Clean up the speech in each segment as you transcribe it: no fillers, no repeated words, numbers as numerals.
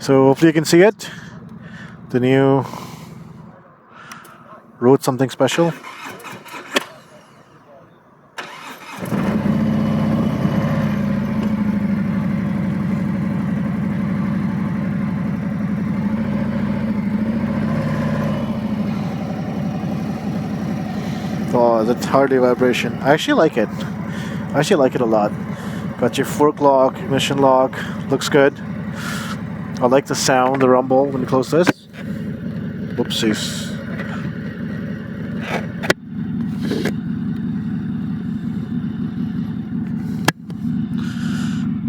So hopefully you can see it. The new wrote something special. Oh, the Harley vibration. I actually like it. I actually like it a lot. Got your fork lock, ignition lock. Looks good. I like the sound, the rumble when you close this. Whoopsies.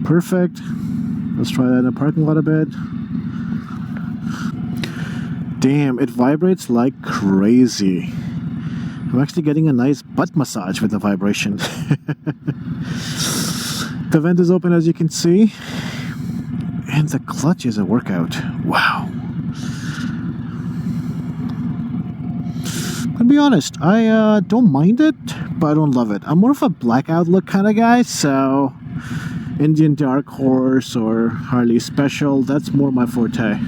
Perfect. Let's try that in the parking lot a bit. Damn, it vibrates like crazy. I'm actually getting a nice butt massage with the vibration. The vent is open, as you can see. And the clutch is a workout. Wow. I'll be honest, I don't mind it, but I don't love it. I'm more of a blackout look kind of guy, so Indian Dark Horse or Harley Special, that's more my forte.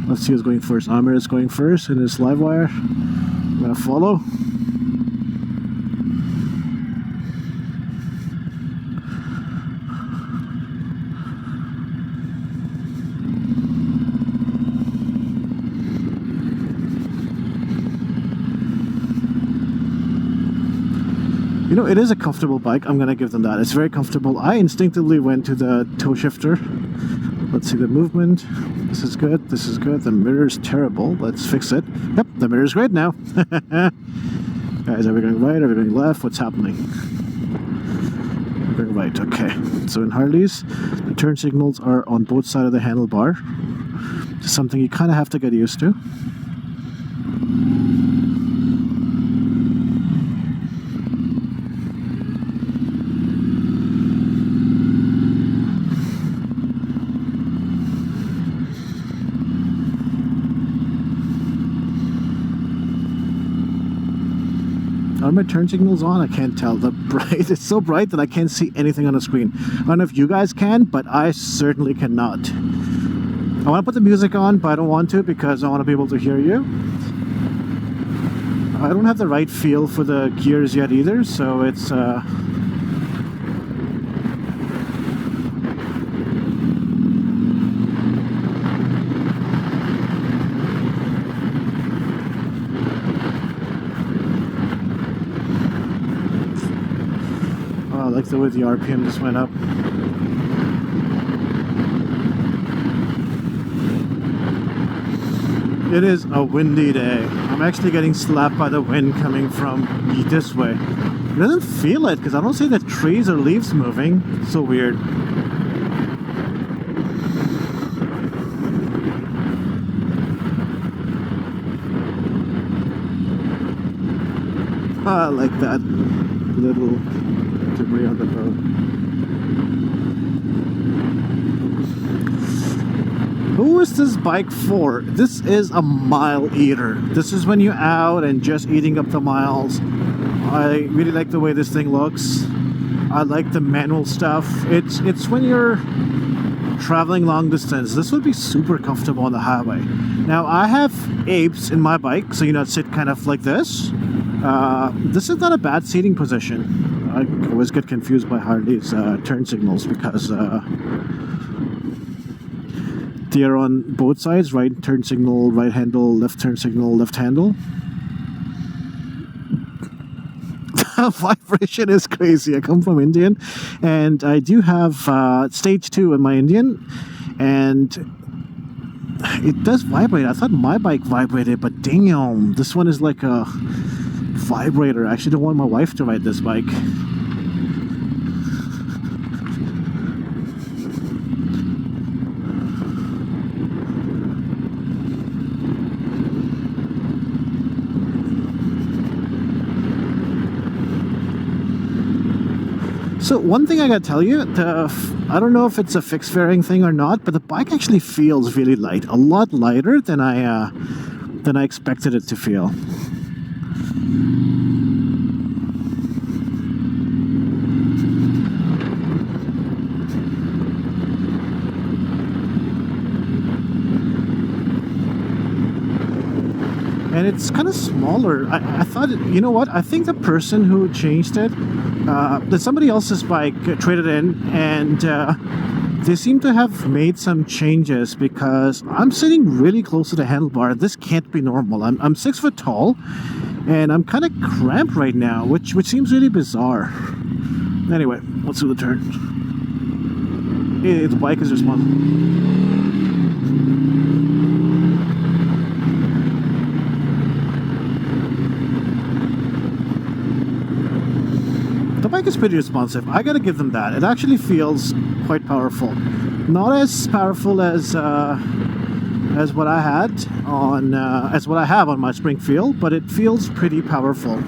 Let's see who's going first. Amir is going first in his Livewire. I'm gonna follow. You know, it is a comfortable bike. I'm gonna give them that. It's very comfortable. I instinctively went to the toe shifter. Let's see the movement. This is good. This is good. The mirror is terrible. Let's fix it. Yep, the mirror is great now. Guys, are we going right? Are we going left? What's happening? We're going right. Okay. So in Harleys, the turn signals are on both sides of the handlebar. It's something you kind of have to get used to. Are my turn signals on? I can't tell. The bright, it's so bright that I can't see anything on the screen. I don't know if you guys can, but I certainly cannot. I want to put the music on, but I don't want to because I want to be able to hear you. I don't have the right feel for the gears yet either, so it's I like the way the RPM just went up. It is a windy day. I'm actually getting slapped by the wind coming from this way. It doesn't feel it because I don't see the trees or leaves moving. It's so weird. I like that little debris on the road. Who is this bike for? This is a mile eater. This is when you're out and just eating up the miles. I really like the way this thing looks. I like the manual stuff. It's when you're traveling long distance. This would be super comfortable on the highway. Now I have apes in my bike, so I sit kind of like this. This is not a bad seating position. I always get confused by Harley's turn signals because they are on both sides, right turn signal, right handle, left turn signal, left handle. The vibration is crazy. I come from Indian and I do have stage 2 in my Indian and it does vibrate. I thought my bike vibrated, but damn, this one is like a vibrator. I actually don't want my wife to ride this bike. So one thing I gotta tell you, I don't know if it's a fixed fairing thing or not, but the bike actually feels really light, a lot lighter than I expected it to feel. and it's kind of smaller. I thought, you know what? I think the person who changed it, that somebody else's bike traded in, and they seem to have made some changes because I'm sitting really close to the handlebar. This can't be normal. I'm 6 foot tall, and I'm kind of cramped right now, which seems really bizarre. Anyway, let's do the turn. The bike is responsible. The bike is pretty responsive. I gotta give them that. It actually feels quite powerful. Not as powerful as what I had on as what I have on my Springfield, but it feels pretty powerful.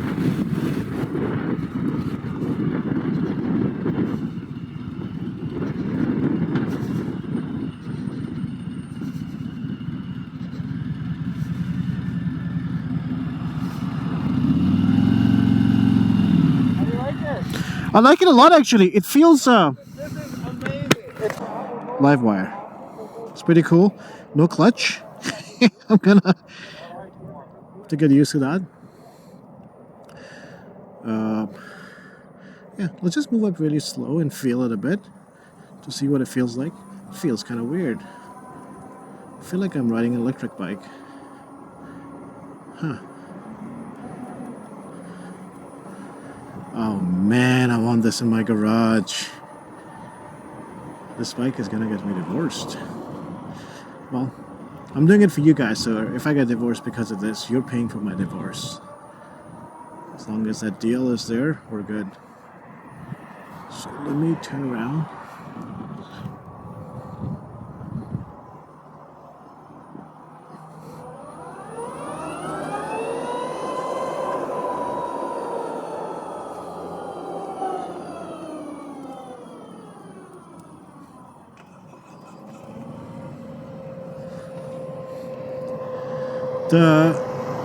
I like it a lot, actually. It feels This is amazing. It's Livewire. It's pretty cool. No clutch. I'm gonna have to get used to that. Yeah, let's just move up really slow and feel it a bit to see what it feels like. It feels kind of weird. I feel like I'm riding an electric bike. Huh. Oh man, I want this in my garage. This bike is gonna get me divorced. Well, I'm doing it for you guys, so if I get divorced because of this, you're paying for my divorce. As long as that deal is there, we're good. So let me turn around. The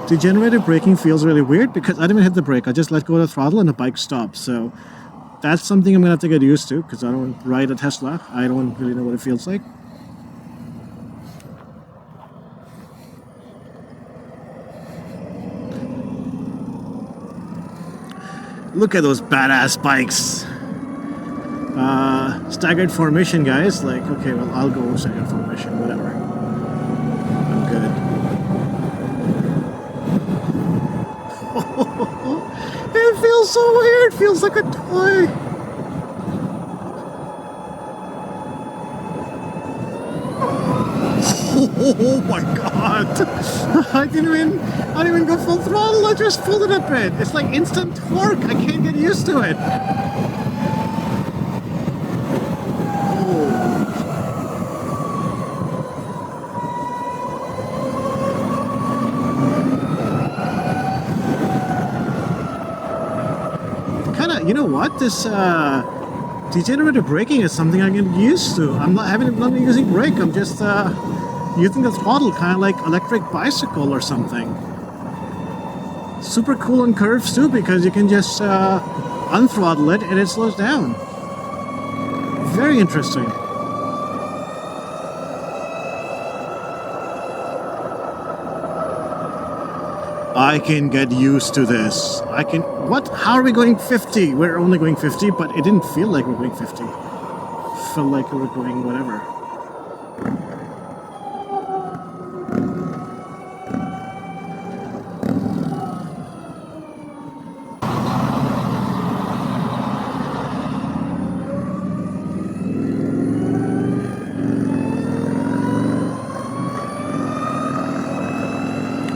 degenerative braking feels really weird because I didn't even hit the brake. I just let go of the throttle and the bike stopped. So that's something I'm going to have to get used to because I don't ride a Tesla. I don't really know what it feels like. Look at those badass bikes. Staggered formation, guys. Like, okay, well, I'll go staggered formation, whatever. I'm good. It feels so weird. It feels like a toy. Oh my god! I didn't even go full throttle. I just pulled it a bit. It's like instant torque. I can't get used to it. You know what? This degenerative braking is something I get used to. I'm not using brake. I'm just using the throttle, kind of like electric bicycle or something. Super cool on curves too, because you can just unthrottle it and it slows down. Very interesting. I can get used to this. I can... What? How are we going 50? We're only going 50, but it didn't feel like we're going 50. It felt like we were going whatever.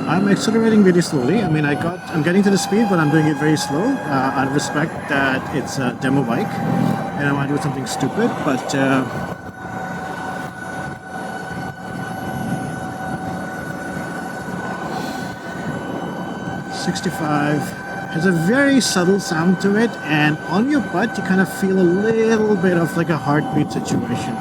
I'm accelerating very slowly. I mean, I'm getting to the speed, but I'm doing it very slow out of respect that it's a demo bike and I might do something stupid, but 65 has a very subtle sound to it, and on your butt you kind of feel a little bit of like a heartbeat situation.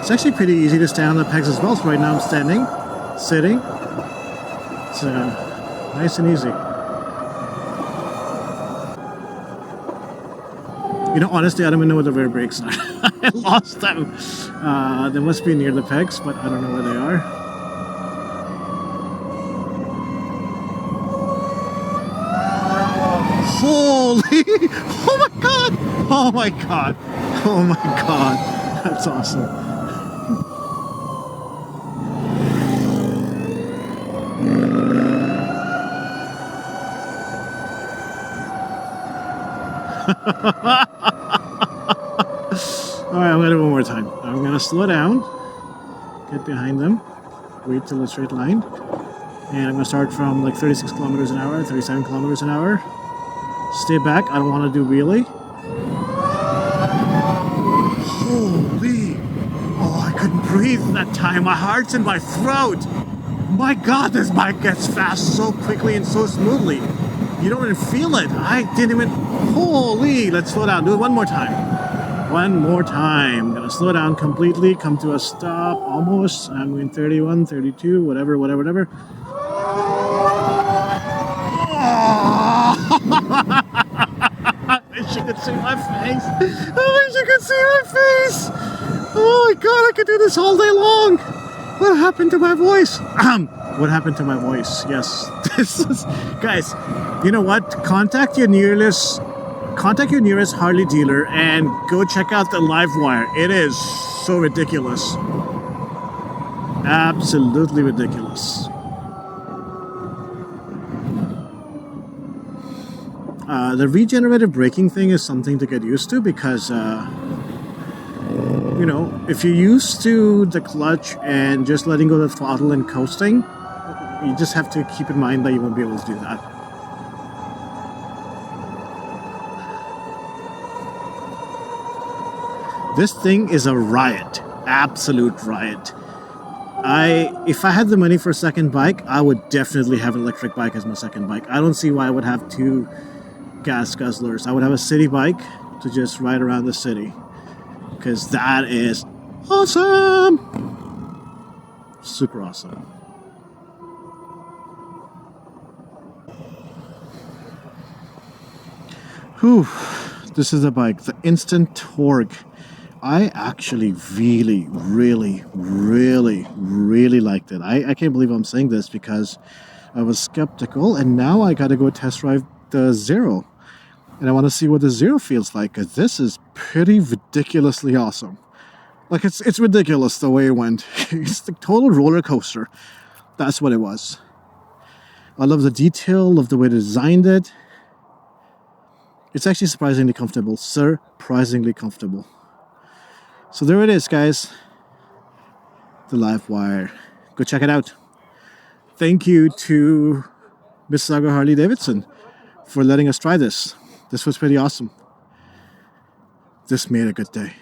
It's actually pretty easy to stand on the pegs as well. So right now I'm standing, sitting. It's nice and easy. You know, honestly, I don't even know where the rear brakes are. I lost them. They must be near the pegs, but I don't know where they are. Holy! Oh my god! Oh my god! Oh my god! That's awesome. Alright, I'm gonna do it one more time. I'm gonna slow down, get behind them, wait till it's straight line, and I'm gonna start from like 36 kilometers an hour, 37 kilometers an hour. Stay back, I don't want to do wheelie. Holy! Oh, I couldn't breathe that time. My heart's in my throat. My god, this bike gets fast so quickly and so smoothly. You don't even feel it. I didn't even... Holy! Let's slow down. Do it one more time. One more time. I'm gonna slow down completely, come to a stop almost. I'm going 31, 32, whatever. I wish you could see my face. I wish you could see my face. Oh my god, I could do this all day long. What happened to my voice? What happened to my voice? Yes. This is... Guys, you know what? Contact your nearest Harley dealer and go check out the Livewire. It is so ridiculous. Absolutely ridiculous. The regenerative braking thing is something to get used to because, you know, if you're used to the clutch and just letting go of the throttle and coasting, you just have to keep in mind that you won't be able to do that. This thing is a riot. Absolute riot. If I had the money for a second bike, I would definitely have an electric bike as my second bike. I don't see why I would have two gas guzzlers. I would have a city bike to just ride around the city. Because that is awesome! Super awesome. Whew. This is the bike. The Instant Torque. I actually really liked it. I can't believe I'm saying this because I was skeptical and now I gotta go test drive the Zero. And I want to see what the Zero feels like because this is pretty ridiculously awesome. Like it's ridiculous the way it went. It's the total roller coaster. That's what it was. I love the detail of the way they designed it. It's actually surprisingly comfortable. Surprisingly comfortable. So there it is, guys. The Livewire. Go check it out. Thank you to Mississauga Harley-Davidson for letting us try this. This was pretty awesome. This made a good day.